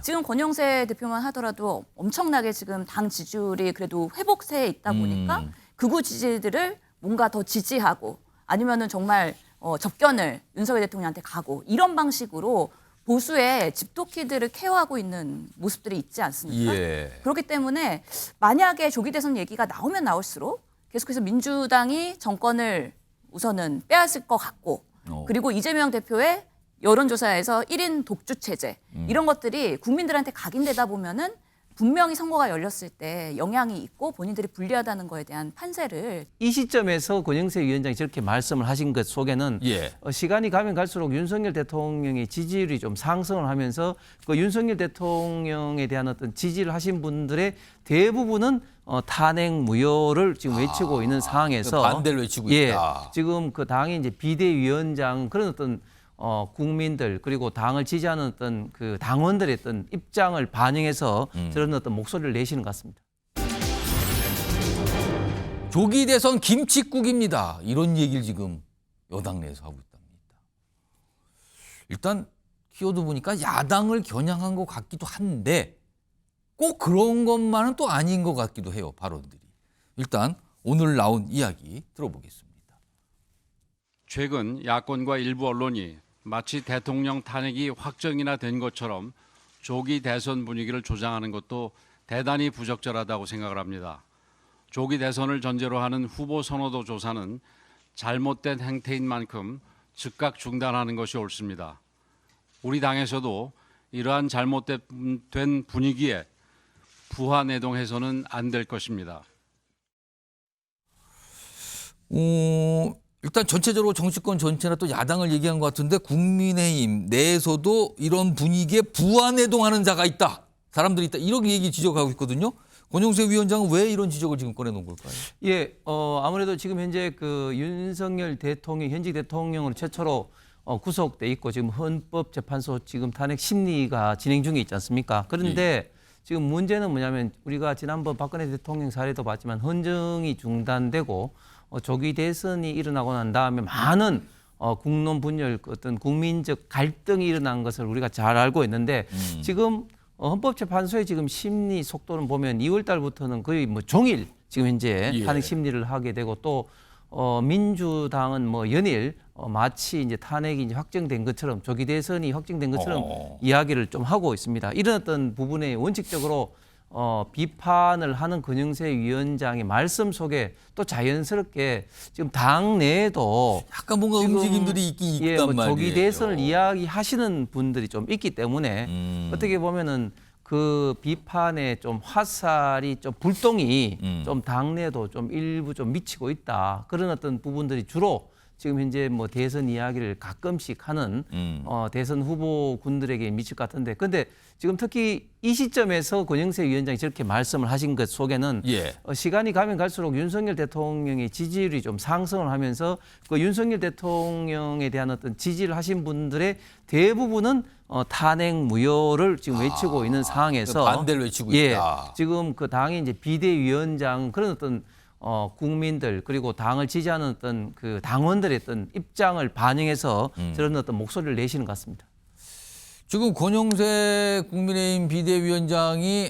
지금 권영세 대표만 하더라도 엄청나게 지금 당 지지율이 그래도 회복세에 있다 보니까 극우 지지들을 뭔가 더 지지하고 아니면은 정말 접견을 윤석열 대통령한테 가고 이런 방식으로 보수의 집토끼들을 케어하고 있는 모습들이 있지 않습니까? 예. 그렇기 때문에 만약에 조기 대선 얘기가 나오면 나올수록 계속해서 민주당이 정권을 우선은 빼앗을 것 같고 그리고 이재명 대표의 여론조사에서 1인 독주 체제 이런 것들이 국민들한테 각인되다 보면은 분명히 선거가 열렸을 때 영향이 있고 본인들이 불리하다는 거에 대한 판세를 이 시점에서 권영세 위원장이 저렇게 말씀을 하신 것 속에는 예. 시간이 가면 갈수록 윤석열 대통령의 지지율이 좀 상승을 하면서 그 윤석열 대통령에 대한 어떤 지지를 하신 분들의 대부분은 탄핵 무효를 지금 외치고 있는 상황에서 반대를 외치고 예, 있다. 지금 그 당의 이제 비대위원장 그런 어떤 국민들 그리고 당을 지지하는 어떤 그 당원들의 어떤 입장을 반영해서 저런 어떤 목소리를 내시는 것 같습니다. 조기 대선 김칫국입니다. 이런 얘기를 지금 여당 내에서 하고 있답니다. 일단 키워드 보니까 야당을 겨냥한 것 같기도 한데 꼭 그런 것만은 또 아닌 것 같기도 해요. 발언들이. 일단 오늘 나온 이야기 들어보겠습니다. 최근 야권과 일부 언론이 마치 대통령 탄핵이 확정이나 된 것처럼 조기 대선 분위기를 조장하는 것도 대단히 부적절하다고 생각을 합니다. 조기 대선을 전제로 하는 후보 선호도 조사는 잘못된 행태인 만큼 즉각 중단하는 것이 옳습니다. 우리 당에서도 이러한 잘못된 분위기에 부하내동해서는 안 될 것입니다. 일단 전체적으로 정치권 전체나 또 야당을 얘기한 것 같은데 국민의힘 내에서도 이런 분위기에 부안해동하는 자가 있다. 사람들이 있다. 이런 얘기 지적하고 있거든요. 권영세 위원장은 왜 이런 지적을 지금 꺼내놓은 걸까요? 예, 아무래도 지금 현재 그 윤석열 대통령, 현직 대통령으로 최초로 구속돼 있고 지금 헌법재판소 지금 탄핵 심리가 진행 중에 있지 않습니까? 그런데 지금 문제는 뭐냐면 우리가 지난번 박근혜 대통령 사례도 봤지만 헌정이 중단되고 조기 대선이 일어나고 난 다음에 많은 국론 분열, 어떤 국민적 갈등이 일어난 것을 우리가 잘 알고 있는데 지금 헌법재판소의 지금 심리 속도는 보면 2월 달부터는 거의 뭐 종일 지금 현재 탄핵 심리를 하게 되고 또 민주당은 뭐 연일 마치 이제 탄핵이 이제 확정된 것처럼 조기 대선이 확정된 것처럼 이야기를 좀 하고 있습니다. 이런 어떤 부분에 원칙적으로 비판을 하는 권영세 위원장의 말씀 속에 또 자연스럽게 지금 당 내에도 약간 뭔가 움직임들이 있긴 예, 있단 뭐 말이에요. 조기 대선을 이야기하시는 분들이 좀 있기 때문에 어떻게 보면은 그 비판의 좀 화살이 좀 불똥이 좀 당내도 좀 일부 좀 미치고 있다. 그런 어떤 부분들이 주로 지금 현재 뭐 대선 이야기를 가끔씩 하는 대선 후보군들에게 미칠 것 같은데, 근데 지금 특히 이 시점에서 권영세 위원장이 저렇게 말씀을 하신 것 속에는 시간이 가면 갈수록 윤석열 대통령의 지지율이 좀 상승을 하면서 그 윤석열 대통령에 대한 어떤 지지를 하신 분들의 대부분은 탄핵 무효를 지금 외치고 있는 상황에서 반대를 외치고 있다. 지금 그 당의 이제 비대위원장 그런 어떤 국민들 그리고 당을 지지하는 어떤 그 당원들의 어떤 입장을 반영해서 저런 어떤 목소리를 내시는 것 같습니다. 지금 권영세 국민의힘 비대위원장이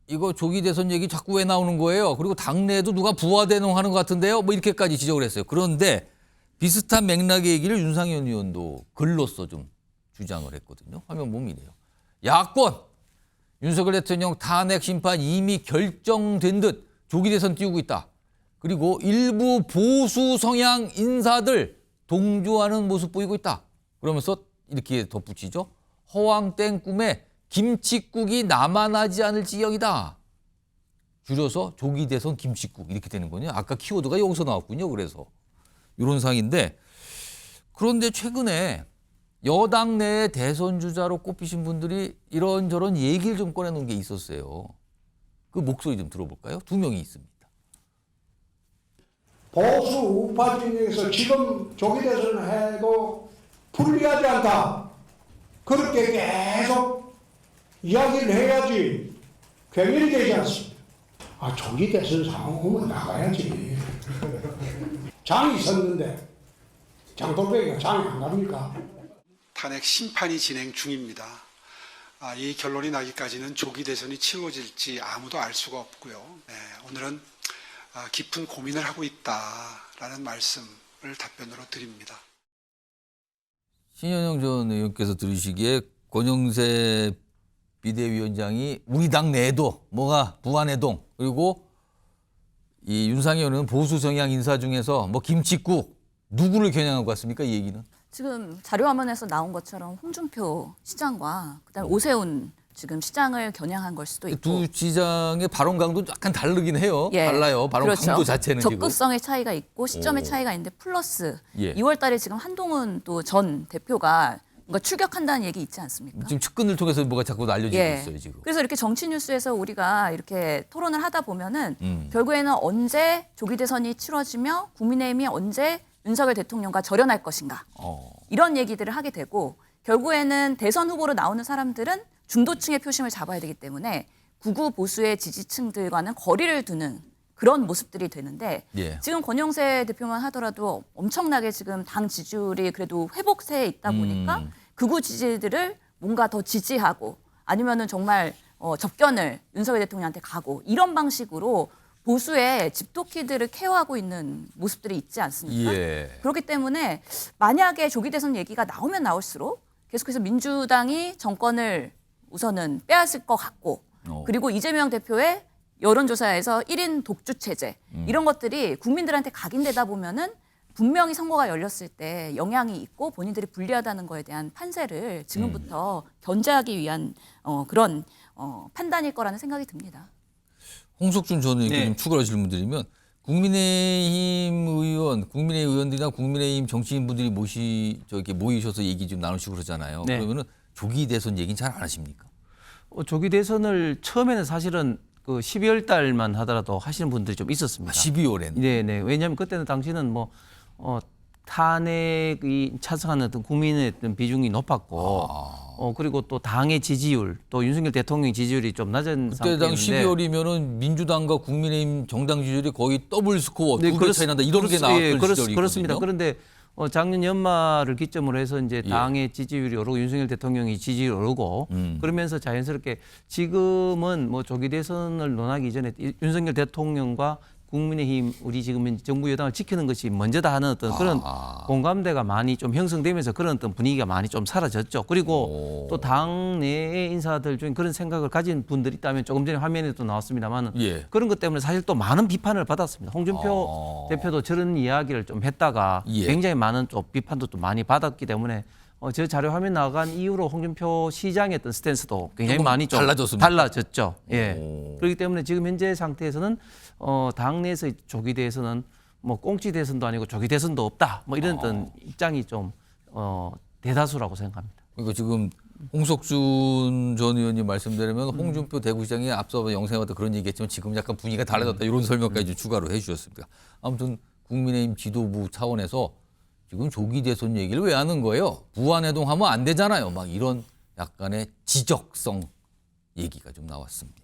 이거 조기 대선 얘기 자꾸 왜 나오는 거예요? 그리고 당내에도 누가 부하대응하는 것 같은데요? 뭐 이렇게까지 지적을 했어요. 그런데 비슷한 맥락의 얘기를 윤상현 의원도 글로써 좀 주장을 했거든요. 화면 보면 이래요. 야권 윤석열 대통령 탄핵 심판 이미 결정된 듯 조기 대선 띄우고 있다. 그리고 일부 보수 성향 인사들 동조하는 모습 보이고 있다. 그러면서 이렇게 덧붙이죠. 허황된 꿈에 김칫국이 남아나지 않을 지경이다. 줄여서 조기 대선 김칫국 이렇게 되는군요. 아까 키워드가 여기서 나왔군요. 그래서 이런 상황인데, 그런데 최근에 여당 내 대선 주자로 꼽히신 분들이 이런저런 얘기를 좀 꺼내놓은 게 있었어요. 그 목소리 좀 들어볼까요? 두 명이 있습니다. 보수 우파 중에서 지금 조기 대선을 해도 불리하지 않다. 그렇게 계속 이야기를 해야지 괴멸이 되지 않습니다. 조기 대선 상황 오면 나가야지. 장이 섰는데 장돌배기가 장이 안 갑니까? 탄핵 심판이 진행 중입니다. 이 결론이 나기까지는 조기 대선이 치러질지 아무도 알 수가 없고요. 오늘은 깊은 고민을 하고 있다라는 말씀을 답변으로 드립니다. 신현영 전 의원께서 들으시기에 권영세 비대위원장이 우리 당 내에도 뭐가 부안해동 그리고 이 윤상현 의원은 보수 성향 인사 중에서 뭐 김칫국 누구를 겨냥하고 왔습니까? 이 얘기는? 지금 자료 화면에서 나온 것처럼 홍준표 시장과 그다음에 오세훈 지금 시장을 겨냥한 걸 수도 있고 두 시장의 발언 강도 약간 다르긴 해요. 달라요. 발언 그렇죠. 강도 자체는 지금. 적극성의 차이가 있고 시점의 차이가 있는데 플러스 예. 2월 달에 지금 한동훈 또 전 대표가 뭔가 출격한다는 얘기 있지 않습니까? 지금 측근을 통해서 뭐가 자꾸 알려지고 있어요 지금. 그래서 이렇게 정치 뉴스에서 우리가 이렇게 토론을 하다 보면은 결국에는 언제 조기 대선이 치러지며 국민의힘이 언제 윤석열 대통령과 절연할 것인가 이런 얘기들을 하게 되고 결국에는 대선 후보로 나오는 사람들은 중도층의 표심을 잡아야 되기 때문에 극우 보수의 지지층들과는 거리를 두는 그런 모습들이 되는데 예. 지금 권영세 대표만 하더라도 엄청나게 지금 당 지지율이 그래도 회복세에 있다 보니까 극우 지지들을 뭔가 더 지지하고 아니면은 정말 접견을 윤석열 대통령한테 가고 이런 방식으로 보수의 집토끼들을 케어하고 있는 모습들이 있지 않습니까? 예. 그렇기 때문에 만약에 조기 대선 얘기가 나오면 나올수록 계속해서 민주당이 정권을 우선은 빼앗을 것 같고 그리고 이재명 대표의 여론조사에서 1인 독주 체제 이런 것들이 국민들한테 각인되다 보면은 분명히 선거가 열렸을 때 영향이 있고 본인들이 불리하다는 거에 대한 판세를 지금부터 견제하기 위한 그런 판단일 거라는 생각이 듭니다. 홍석준 전 의원께 네. 좀 추가로 질문 드리면 국민의힘 의원들이나 국민의힘 정치인분들이 모이셔서 얘기 좀 나누시고 그러잖아요. 네. 그러면은 조기 대선 얘기는 잘 안 하십니까? 조기 대선을 처음에는 사실은 그 12월 달만 하더라도 하시는 분들이 좀 있었습니다. 12월에는. 네네. 왜냐하면 그때는 당시는 뭐 탄핵이 찬성하는 어떤 국민의 어떤 비중이 높았고, 그리고 또 당의 지지율, 또 윤석열 대통령 지지율이 좀 낮은 그때 당 상태였는데 12월이면은 민주당과 국민의힘 정당 지지율이 거의 더블 스코어 네, 두 배 차이 난다 이런 게 나왔던 시절이 그렇습니다. 있거든요. 그런데 작년 연말을 기점으로 해서 이제 당의 지지율이 오르고 윤석열 대통령이 지지율이 오르고 그러면서 자연스럽게 지금은 뭐 조기 대선을 논하기 전에 윤석열 대통령과 국민의힘 우리 지금 정부 여당을 지키는 것이 먼저다 하는 어떤 그런 공감대가 많이 좀 형성되면서 그런 어떤 분위기가 많이 좀 사라졌죠. 그리고 또 당내의 인사들 중에 그런 생각을 가진 분들이 있다면 조금 전에 화면에도 나왔습니다만 예. 그런 것 때문에 사실 또 많은 비판을 받았습니다. 홍준표 대표도 저런 이야기를 좀 했다가 예. 굉장히 많은 좀 비판도 또 많이 받았기 때문에 저 자료 화면 나간 이후로 홍준표 시장의 어떤 스탠스도 굉장히 조금 많이 좀 달라졌습니까? 달라졌죠. 예. 그렇기 때문에 지금 현재 상태에서는 당내에서 조기 대선은 뭐 꽁치 대선도 아니고 조기 대선도 없다. 뭐 이런 어떤 입장이 좀 대다수라고 생각합니다. 그러니까 지금 홍석준 전 의원님 말씀대로면 홍준표 대구시장이 앞서 영상에도 그런 얘기했지만 지금 약간 분위기가 달라졌다 이런 설명까지 좀 추가로 해주셨습니다. 아무튼 국민의힘 지도부 차원에서 지금 조기 대선 얘기를 왜 하는 거예요? 부안해동하면 안 되잖아요. 막 이런 약간의 지적성 얘기가 좀 나왔습니다.